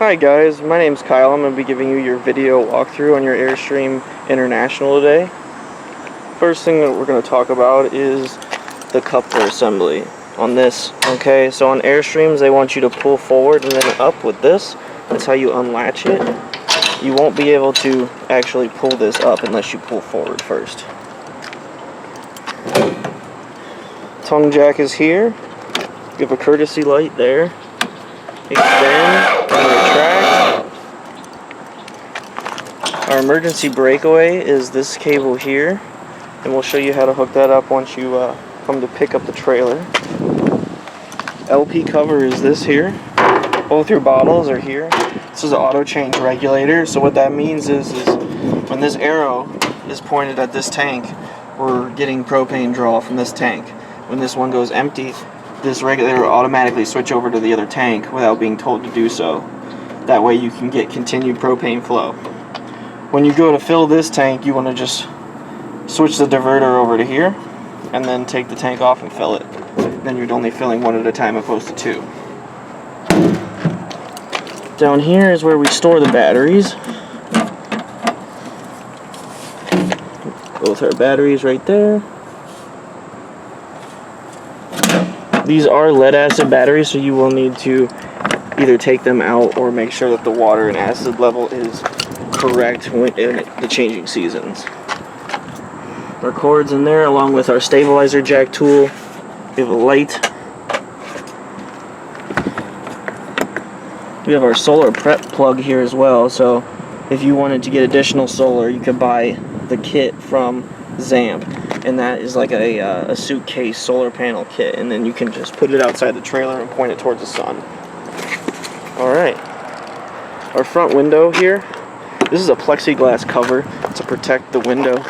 Hi guys, my name's Kyle. I'm going to be giving you your video walkthrough on your Airstream International today. First thing that we're going to talk about is the coupler assembly on this. Okay, so on Airstreams they want you to pull forward and then up with this. That's how you unlatch it. You won't be able to actually pull this up unless you pull forward first. Tongue jack is here. You have a courtesy light there. Extend and retract. Our emergency breakaway is this cable here, and we'll show you how to hook that up once you come to pick up the trailer. LP cover is this here. Both your bottles are here. This is an auto change regulator, so what that means is when this arrow is pointed at this tank, we're getting propane draw from this tank. When this one goes empty, this regulator will automatically switch over to the other tank without being told to do so. That way you can get continued propane flow. When you go to fill this tank, you want to just switch the diverter over to here and then take the tank off and fill it. Then you're only filling one at a time opposed to two. Down here is where we store the batteries. Both our batteries right there. These are lead acid batteries, so you will need to either take them out or make sure that the water and acid level is correct in the changing seasons. Our cords in there along with our stabilizer jack tool. We have a light. We have our solar prep plug here as well, so if you wanted to get additional solar, you could buy the kit from Zamp. And that is like a suitcase solar panel kit, and then you can just put it outside the trailer and point it towards the sun. Alright, our front window here, this is a plexiglass cover to protect the window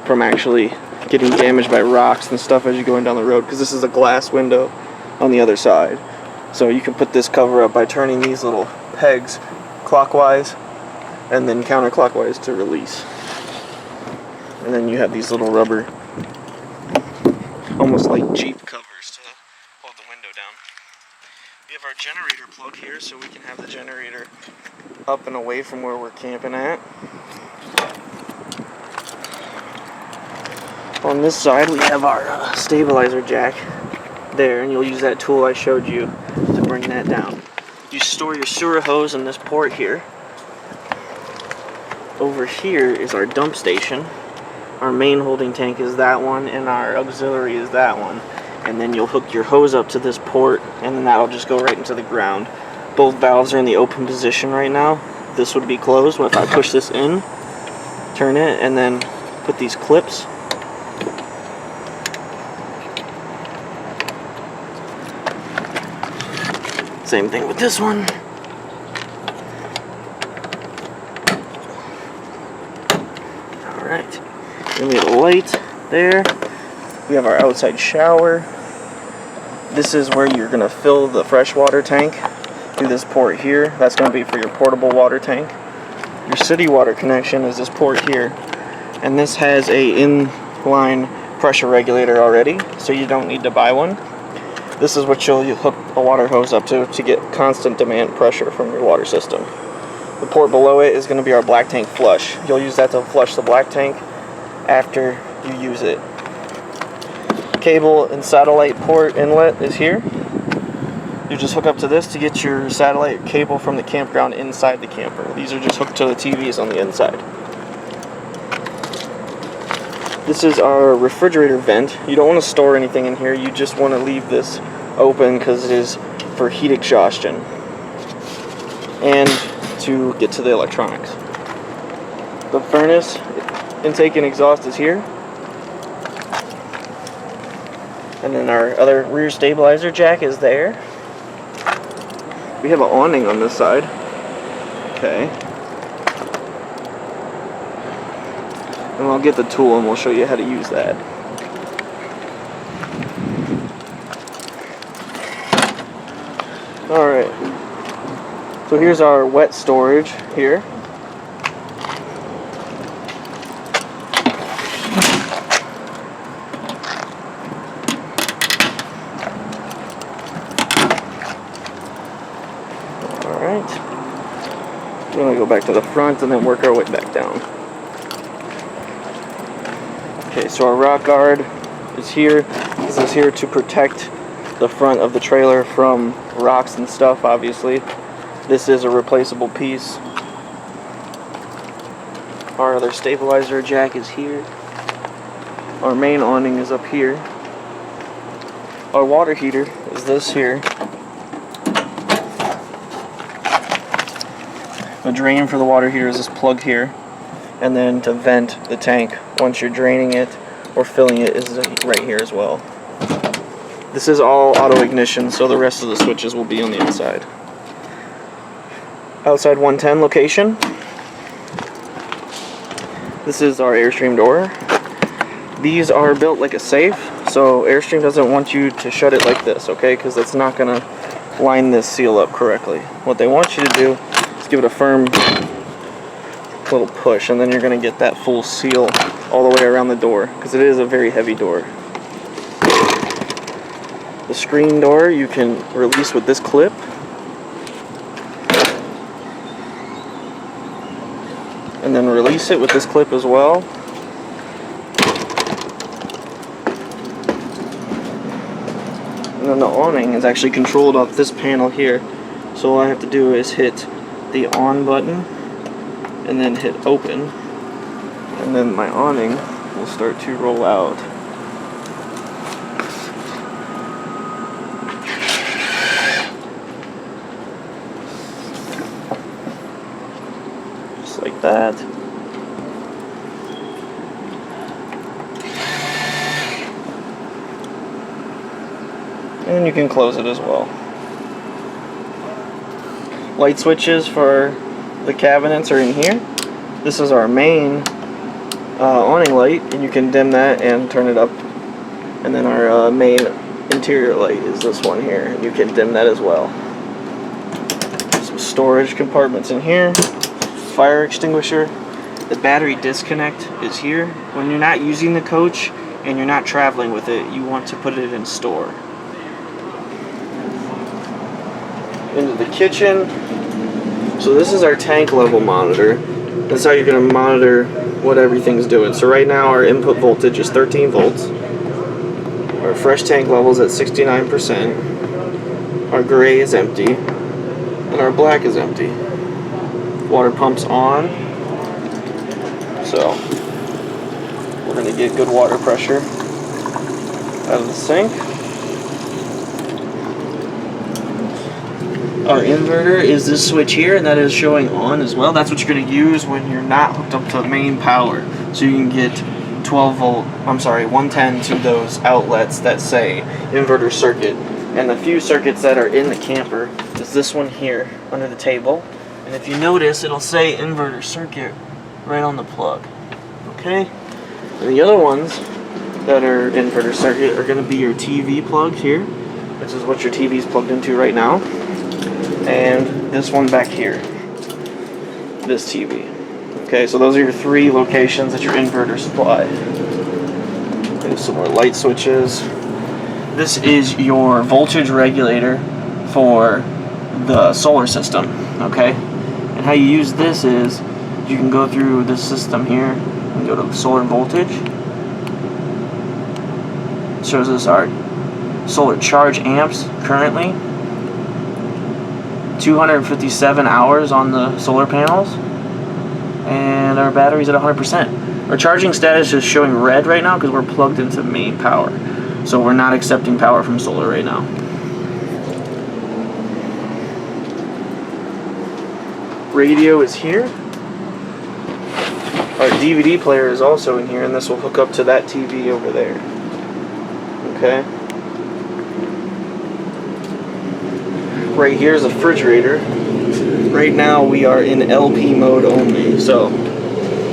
from actually getting damaged by rocks and stuff as you're going down the road, because this is a glass window on the other side. So you can put this cover up by turning these little pegs clockwise and then counterclockwise to release. And then you have these little rubber, almost like Jeep covers to hold the window down. We have our generator plug here so we can have the generator up and away from where we're camping at. On this side we have our stabilizer jack there, and you'll use that tool I showed you to bring that down. You store your sewer hose in this port here. Over here is our dump station. Our main holding tank is that one, and our auxiliary is that one. And then you'll hook your hose up to this port, and then that'll just go right into the ground. Both valves are in the open position right now. This would be closed. If I push this in, turn it, and then put these clips. Same thing with this one. Alright. Then we have a light there. We have our outside shower. This is where you're going to fill the freshwater tank through this port here. That's going to be for your portable water tank. Your city water connection is this port here. And this has a inline pressure regulator already, so you don't need to buy one. This is what you'll hook a water hose up to get constant demand pressure from your water system. The port below it is going to be our black tank flush. You'll use that to flush the black tank after you use it. Cable and satellite port inlet is here. You just hook up to this to get your satellite cable from the campground inside the camper. These are just hooked to the TVs on the inside. This is our refrigerator vent. You don't want to store anything in here. You just want to leave this open because it is for heat exhaustion and to get to the electronics. The furnace intake and exhaust is here. And then our other rear stabilizer jack is there. We have an awning on this side. Okay. And I'll get the tool and we'll show you how to use that. Alright. So here's our wet storage here. We're going to go back to the front and then work our way back down. Okay, so our rock guard is here. This is here to protect the front of the trailer from rocks and stuff, obviously. This is a replaceable piece. Our other stabilizer jack is here. Our main awning is up here. Our water heater is this here. The drain for the water heater is this plug here. And then to vent the tank once you're draining it or filling it is right here as well. This is all auto ignition, so the rest of the switches will be on the inside. Outside 110 location. This is our Airstream door. These are built like a safe, so Airstream doesn't want you to shut it like this, okay? Because that's not going to line this seal up correctly. What they want you to do is give it a firm little push, and then you're going to get that full seal all the way around the door, because it is a very heavy door. The screen door you can release with this clip. And then release it with this clip as well. And then the awning is actually controlled off this panel here. So all I have to do is hit the on button and then hit open. And then my awning will start to roll out. Like that. And you can close it as well. Light switches for the cabinets are in here. This is our main awning light, and you can dim that and turn it up. And then our main interior light is this one here, and you can dim that as well. Some storage compartments in here. Fire extinguisher. The battery disconnect is here. When you're not using the coach and you're not traveling with it, you want to put it in store. Into the kitchen. So this is our tank level monitor. That's how you're going to monitor what everything's doing. So right now our input voltage is 13 volts. Our fresh tank level is at 69%. Our gray is empty. And our black is empty. Water pump's on, so we're going to get good water pressure out of the sink. Our inverter is this switch here, and that is showing on as well. That's what you're going to use when you're not hooked up to main power, so you can get 110 to those outlets that say inverter circuit. And the few circuits that are in the camper is this one here under the table. And if you notice, it'll say inverter circuit right on the plug. Okay? And the other ones that are inverter circuit are going to be your TV plug here, which is what your TV is plugged into right now. And this one back here. This TV. Okay, so those are your three locations that your inverter supply. There's some more light switches. This is your voltage regulator for the solar system. Okay? And how you use this is you can go through this system here and go to solar voltage. It shows us our solar charge amps currently. 257 hours on the solar panels. And our battery's at 100%. Our charging status is showing red right now because we're plugged into main power. So we're not accepting power from solar right now. Radio is here. Our DVD player is also in here, and this will hook up to that TV over there. Okay. Right here is a refrigerator. Right now we are in LP mode only, so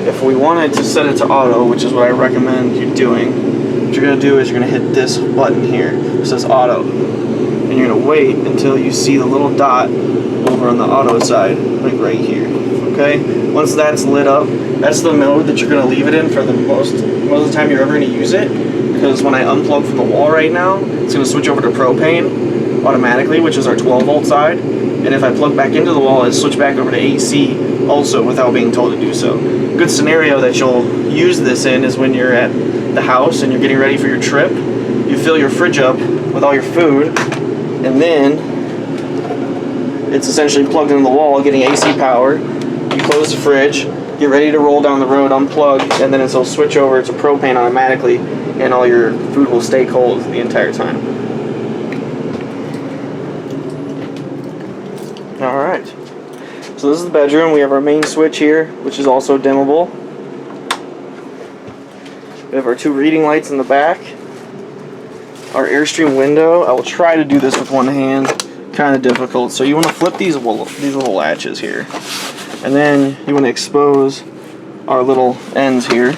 if we wanted to set it to auto, which is what I recommend you doing, what you're going to do is you're going to hit this button here. It says auto. And you're going to wait until you see the little dot over on the auto side, like right here. Okay? Once that's lit up, that's the mode that you're going to leave it in for the most of the time you're ever going to use it. Because when I unplug from the wall right now, it's going to switch over to propane automatically, which is our 12 volt side. And if I plug back into the wall, I switch back over to AC also without being told to do so. Good scenario that you'll use this in is when you're at the house and you're getting ready for your trip. You fill your fridge up with all your food, and then it's essentially plugged into the wall, getting AC power. You close the fridge, get ready to roll down the road, unplug, and then it'll switch over to propane automatically, and all your food will stay cold the entire time. Alright, so this is the bedroom. We have our main switch here, which is also dimmable. We have our 2 reading lights in the back. Our Airstream window. I will try to do this with one hand. Kind of difficult. So you want to flip these little latches here. And then you want to expose our little ends here.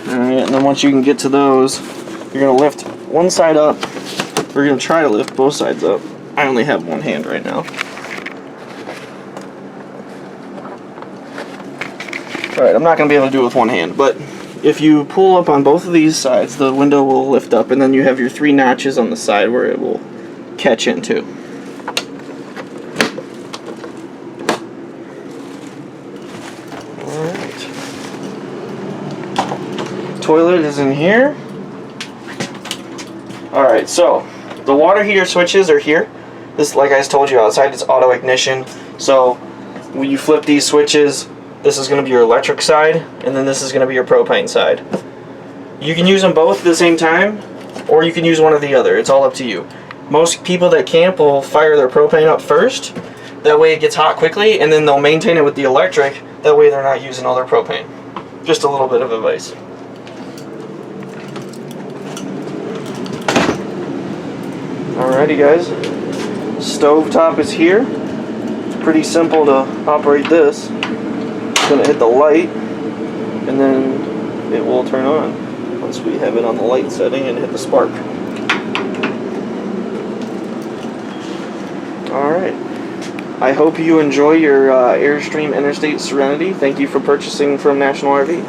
Alright, and then once you can get to those, you're going to lift one side up. We're going to try to lift both sides up. I only have one hand right now. Alright, I'm not going to be able to do it with one hand, but if you pull up on both of these sides, the window will lift up, and then you have your 3 notches on the side where it will catch into. Alright. Toilet is in here. Alright, so the water heater switches are here. This, like I told you outside, it's auto ignition. So when you flip these switches, this is going to be your electric side, and then this is going to be your propane side. You can use them both at the same time, or you can use one or the other. It's all up to you. Most people that camp will fire their propane up first. That way it gets hot quickly, and then they'll maintain it with the electric. That way they're not using all their propane. Just a little bit of advice. Alrighty guys, stovetop is here. It's pretty simple to operate this. It's going to hit the light, and then it will turn on once we have it on the light setting and hit the spark. Alright, I hope you enjoy your Airstream Interstate Serenity. Thank you for purchasing from National RV.